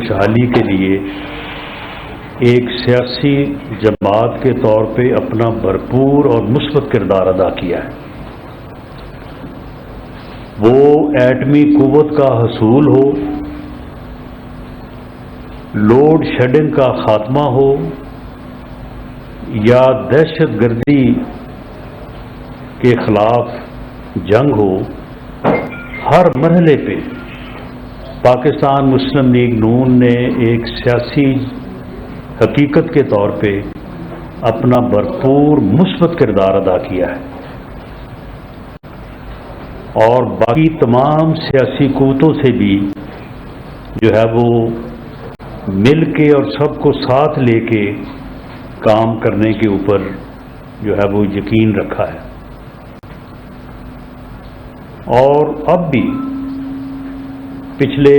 خوشحالی کے لیے ایک سیاسی جماعت کے طور پہ اپنا بھرپور اور مثبت کردار ادا کیا ہے۔ وہ ایٹمی قوت کا حصول ہو، لوڈ شیڈنگ کا خاتمہ ہو، یا دہشت گردی کے خلاف جنگ ہو، ہر مرحلے پہ پاکستان مسلم لیگ نون نے ایک سیاسی حقیقت کے طور پہ اپنا بھرپور مثبت کردار ادا کیا ہے، اور باقی تمام سیاسی قوتوں سے بھی جو ہے وہ مل کے اور سب کو ساتھ لے کے کام کرنے کے اوپر جو ہے وہ یقین رکھا ہے۔ اور اب بھی پچھلے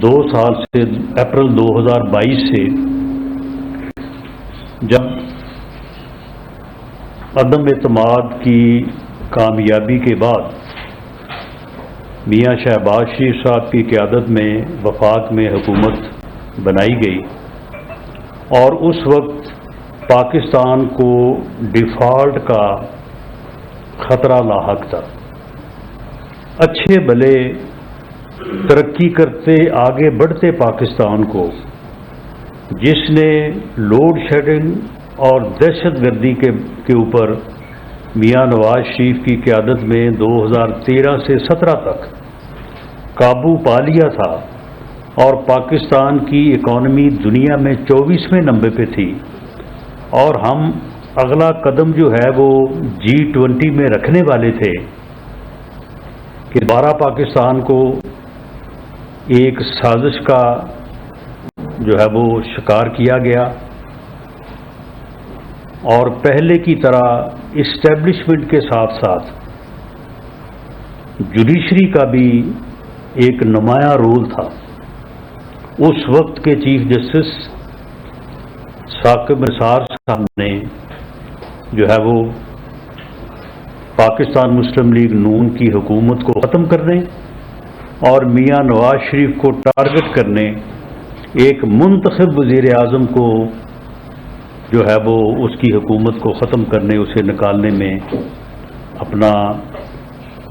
2 سال سے اپریل 2022 سے جب عدم اعتماد کی کامیابی کے بعد میاں شہباز شریف صاحب کی قیادت میں وفاق میں حکومت بنائی گئی، اور اس وقت پاکستان کو ڈیفالٹ کا خطرہ لاحق تھا۔ اچھے بھلے ترقی کرتے آگے بڑھتے پاکستان کو جس نے لوڈ شیڈنگ اور دہشت گردی کے اوپر میاں نواز شریف کی قیادت میں 2013 سے 17 تک قابو پا لیا تھا، اور پاکستان کی اکانومی دنیا میں 24ویں نمبر پہ تھی، اور ہم اگلا قدم جو ہے وہ G20 میں رکھنے والے تھے کہ دوبارہ پاکستان کو ایک سازش کا جو ہے وہ شکار کیا گیا، اور پہلے کی طرح اسٹیبلشمنٹ کے ساتھ ساتھ جوڈیشری کا بھی ایک نمایاں رول تھا۔ اس وقت کے چیف جسٹس ثاقب نثار صاحب نے جو ہے وہ پاکستان مسلم لیگ نون کی حکومت کو ختم کرنے اور میاں نواز شریف کو ٹارگٹ کرنے ایک منتخب وزیر اعظم کو جو ہے وہ اس کی حکومت کو ختم کرنے، اسے نکالنے میں اپنا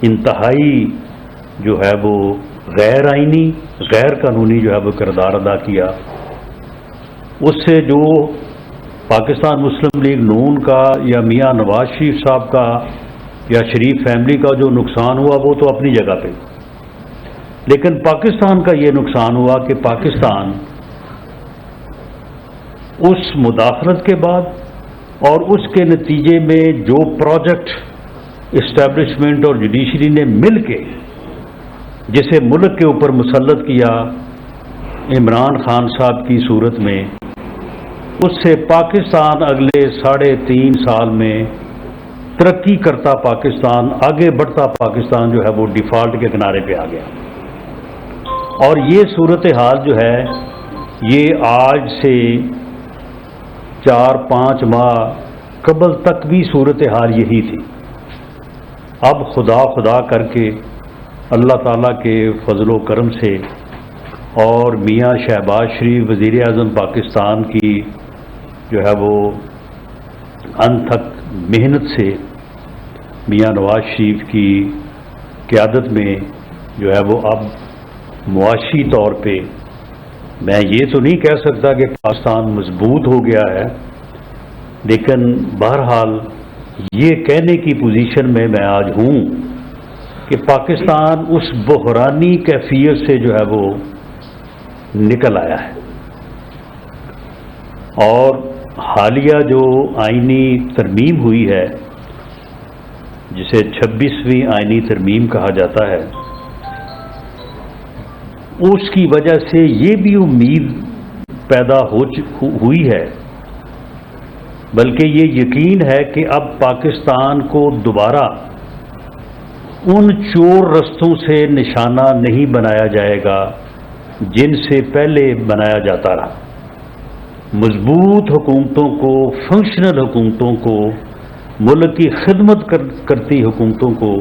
انتہائی جو ہے وہ غیر آئینی غیر قانونی جو ہے وہ کردار ادا کیا۔ اس سے جو پاکستان مسلم لیگ نون کا یا میاں نواز شریف صاحب کا یا شریف فیملی کا جو نقصان ہوا وہ تو اپنی جگہ پہ، لیکن پاکستان کا یہ نقصان ہوا کہ پاکستان اس مداخلت کے بعد اور اس کے نتیجے میں جو پروجیکٹ اسٹیبلشمنٹ اور جوڈیشری نے مل کے جسے ملک کے اوپر مسلط کیا عمران خان صاحب کی صورت میں، اس سے پاکستان اگلے 3.5 سال میں ترقی کرتا پاکستان، آگے بڑھتا پاکستان جو ہے وہ ڈیفالٹ کے کنارے پہ آ گیا۔ اور یہ صورتحال جو ہے یہ آج سے 4-5 ماہ قبل تک بھی صورتحال یہی تھی۔ اب خدا کر کے اللہ تعالیٰ کے فضل و کرم سے اور میاں شہباز شریف وزیر اعظم پاکستان کی جو ہے وہ انتھک محنت سے میاں نواز شریف کی قیادت میں جو ہے وہ اب معاشی طور پہ میں یہ تو نہیں کہہ سکتا کہ پاکستان مضبوط ہو گیا ہے، لیکن بہرحال یہ کہنے کی پوزیشن میں آج ہوں کہ پاکستان اس بحرانی کیفیت سے جو ہے وہ نکل آیا ہے۔ اور حالیہ جو آئینی ترمیم ہوئی ہے جسے 26ویں آئینی ترمیم کہا جاتا ہے، اس کی وجہ سے یہ بھی امید پیدا ہوئی ہے، بلکہ یہ یقین ہے کہ اب پاکستان کو دوبارہ ان چور رستوں سے نشانہ نہیں بنایا جائے گا جن سے پہلے بنایا جاتا رہا۔ مضبوط حکومتوں کو، فنکشنل حکومتوں کو، ملک کی خدمت کرتی حکومتوں کو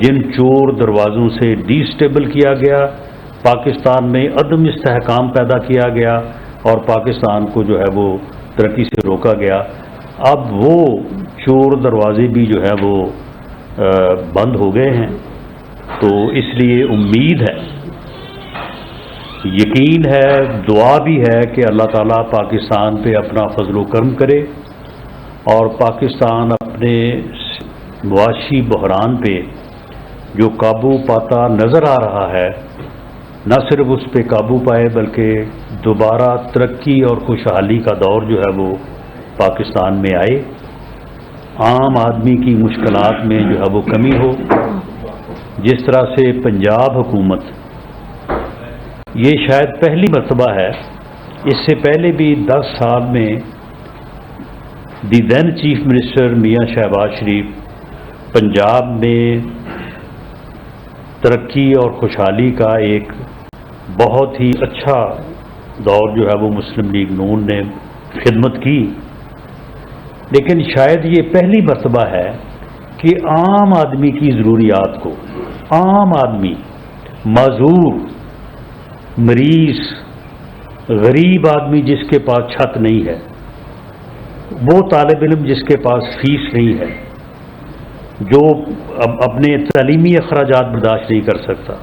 جن چور دروازوں سے ڈی سٹیبل کیا گیا، پاکستان میں عدم استحکام پیدا کیا گیا اور پاکستان کو جو ہے وہ ترقی سے روکا گیا. اب وہ چور دروازے بھی جو ہے وہ بند ہو گئے ہیں. تو اس لیے امید ہے، یقین ہے، دعا بھی ہے کہ اللہ تعالیٰ پاکستان پہ اپنا فضل و کرم کرے اور پاکستان اپنے معاشی بحران پہ جو قابو پاتا نظر آ رہا ہے نہ صرف اس پہ قابو پائے بلکہ دوبارہ ترقی اور خوشحالی کا دور جو ہے وہ پاکستان میں آئے. عام آدمی کی مشکلات میں جو ہے وہ کمی ہو. جس طرح سے پنجاب حکومت یہ شاید پہلی مرتبہ ہے، اس سے پہلے بھی 10 سال میں دی دین چیف منسٹر میاں شہباز شریف پنجاب میں ترقی اور خوشحالی کا ایک بہت ہی اچھا دور جو ہے وہ مسلم لیگ نون نے خدمت کی. لیکن شاید یہ پہلی مرتبہ ہے کہ عام آدمی کی ضروریات کو، عام آدمی، معذور، مریض، غریب آدمی جس کے پاس چھت نہیں ہے، وہ طالب علم جس کے پاس فیس نہیں ہے، جو اپنے تعلیمی اخراجات برداشت نہیں کر سکتا،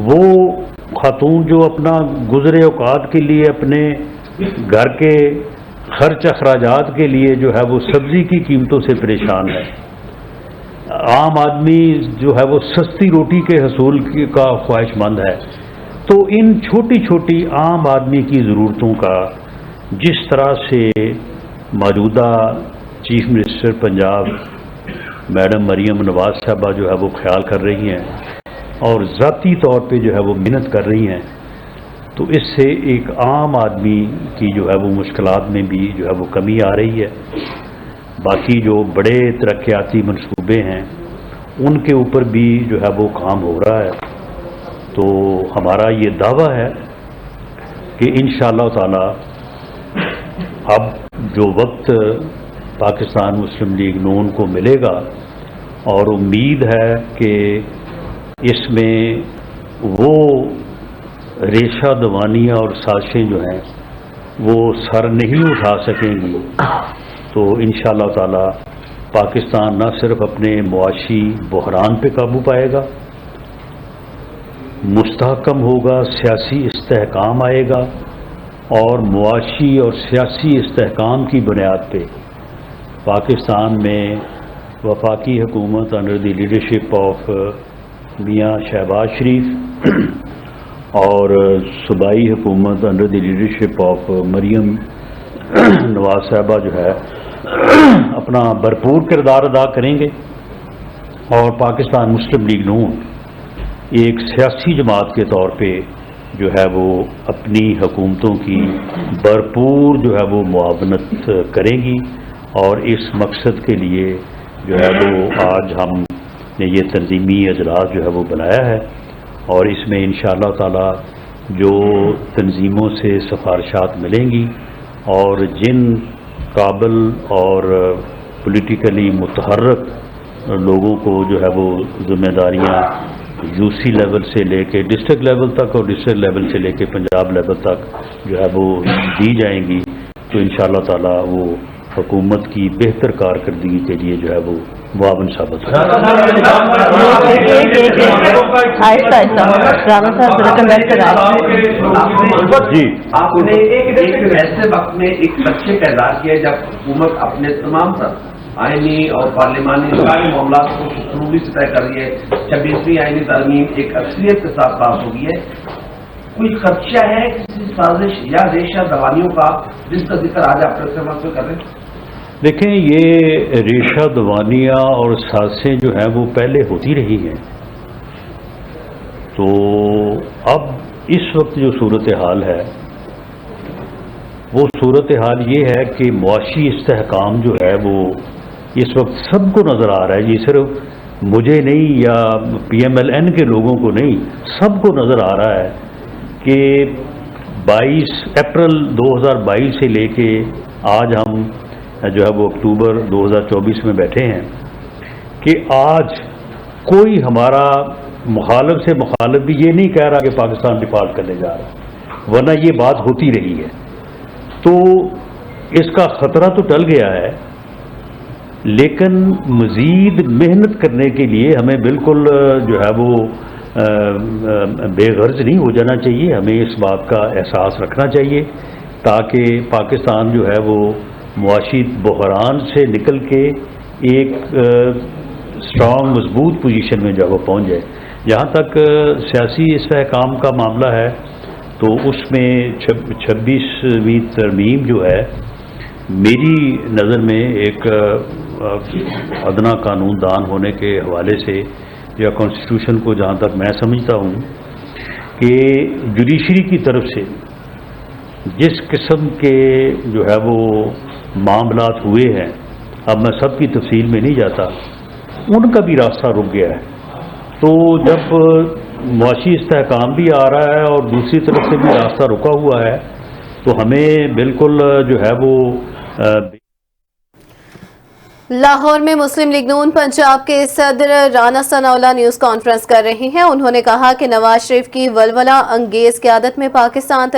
وہ خاتون جو اپنا گزرے اوقات کے لیے اپنے گھر کے خرچ اخراجات کے لیے جو ہے وہ سبزی کی قیمتوں سے پریشان ہے، عام آدمی جو ہے وہ سستی روٹی کے حصول کا خواہش مند ہے. تو ان چھوٹی چھوٹی عام آدمی کی ضرورتوں کا جس طرح سے موجودہ chief minister Punjab madam Maryam Nawaz صاحبہ جو ہے وہ خیال کر رہی ہیں اور ذاتی طور پہ جو ہے وہ محنت کر رہی ہیں، تو اس سے ایک عام آدمی کی جو ہے وہ مشکلات میں بھی جو ہے وہ کمی آ رہی ہے. باقی جو بڑے ترقیاتی منصوبے ہیں ان کے اوپر بھی جو ہے وہ کام ہو رہا ہے. تو ہمارا یہ دعویٰ ہے کہ انشاءاللہ تعالی اب جو وقت پاکستان مسلم لیگ نون کو ملے گا اور امید ہے کہ اس میں وہ ریشہ دوانیاں اور سازشیں جو ہیں وہ سر نہیں اٹھا سکیں گی، تو انشاءاللہ تعالی پاکستان نہ صرف اپنے معاشی بحران پہ قابو پائے گا، مستحکم ہوگا، سیاسی استحکام آئے گا اور معاشی اور سیاسی استحکام کی بنیاد پہ پاکستان میں وفاقی حکومت انڈر دی لیڈرشپ آف میاں شہباز شریف اور صوبائی حکومت under the leadership of Maryam Nawaz صاحبہ جو ہے اپنا بھرپور کردار ادا کریں گے اور پاکستان مسلم لیگ نون ایک سیاسی جماعت کے طور پہ جو ہے وہ اپنی حکومتوں کی بھرپور جو ہے وہ معاونت کریں گی. اور اس مقصد کے لیے جو ہے وہ آج ہم نے یہ تنظیمی اجلاس جو ہے وہ بنایا ہے اور اس میں انشاءاللہ تعالی جو تنظیموں سے سفارشات ملیں گی اور جن قابل اور پولیٹیکلی متحرک لوگوں کو جو ہے وہ ذمہ داریاں یو سی لیول سے لے کے ڈسٹرکٹ لیول تک اور ڈسٹرکٹ لیول سے لے کے پنجاب لیول تک جو ہے وہ دی جائیں گی، تو انشاءاللہ تعالی وہ حکومت کی بہتر کارکردگی کے لیے جو ہے وہ معاون ثابت ہوگا. جی، آپ نے ایک ایسے وقت میں ایک بچے پیدا کیا جب حکومت اپنے تمام تر آئینی اور پارلیمانی معاملات کو خصوصی سے طے کر رہی ہے. 26ویں آئینی ترمیم ایک اکثریت کے ساتھ پاس ہو گئی ہے. کوئی خدشہ ہے کسی سازش یا ریشہ دوانیوں کا جس کا ذکر آج آپ کر رہے ہیں؟ دیکھیں، یہ ریشہ دوانیاں اور سازشیں جو ہیں وہ پہلے ہوتی رہی ہیں. تو اب اس وقت جو صورتحال ہے وہ صورتحال یہ ہے کہ معاشی استحکام جو ہے وہ اس وقت سب کو نظر آ رہا ہے. یہ صرف مجھے نہیں یا پی ایم ایل این کے لوگوں کو نہیں، سب کو نظر آ رہا ہے کہ 22 اپریل 2022 سے لے کے آج ہم جو ہے وہ اکتوبر 2024 میں بیٹھے ہیں کہ آج کوئی ہمارا مخالف سے مخالف بھی یہ نہیں کہہ رہا کہ پاکستان ڈیفالٹ کرنے جا رہا ہے، ورنہ یہ بات ہوتی رہی ہے. تو اس کا خطرہ تو ٹل گیا ہے، لیکن مزید محنت کرنے کے لیے ہمیں بالکل جو ہے وہ بے غرض نہیں ہو جانا چاہیے. ہمیں اس بات کا احساس رکھنا چاہیے تاکہ پاکستان جو ہے وہ معاشی بحران سے نکل کے ایک اسٹرانگ مضبوط پوزیشن میں جو وہ پہنچ جائے. جہاں تک سیاسی استحکام کا معاملہ ہے تو اس میں 26ویں ترمیم جو ہے میری نظر میں ایک ادنا قانون دان ہونے کے حوالے سے یا کانسٹیٹیوشن کو جہاں تک میں سمجھتا ہوں کہ جوڈیشری کی طرف سے جس قسم کے جو ہے وہ معاملات ہوئے ہیں، اب میں سب کی تفصیل میں نہیں جاتا، ان کا بھی راستہ رک گیا ہے. تو جب معاشی استحکام بھی آ رہا ہے اور دوسری طرف سے بھی راستہ رکا ہوا ہے تو ہمیں بالکل جو ہے وہ لاہور میں مسلم لیگ نون پنجاب کے صدر رانا ثناءاللہ نیوز کانفرنس کر رہے ہیں. انہوں نے کہا کہ نواز شریف کی ولولہ انگیز قیادت میں پاکستان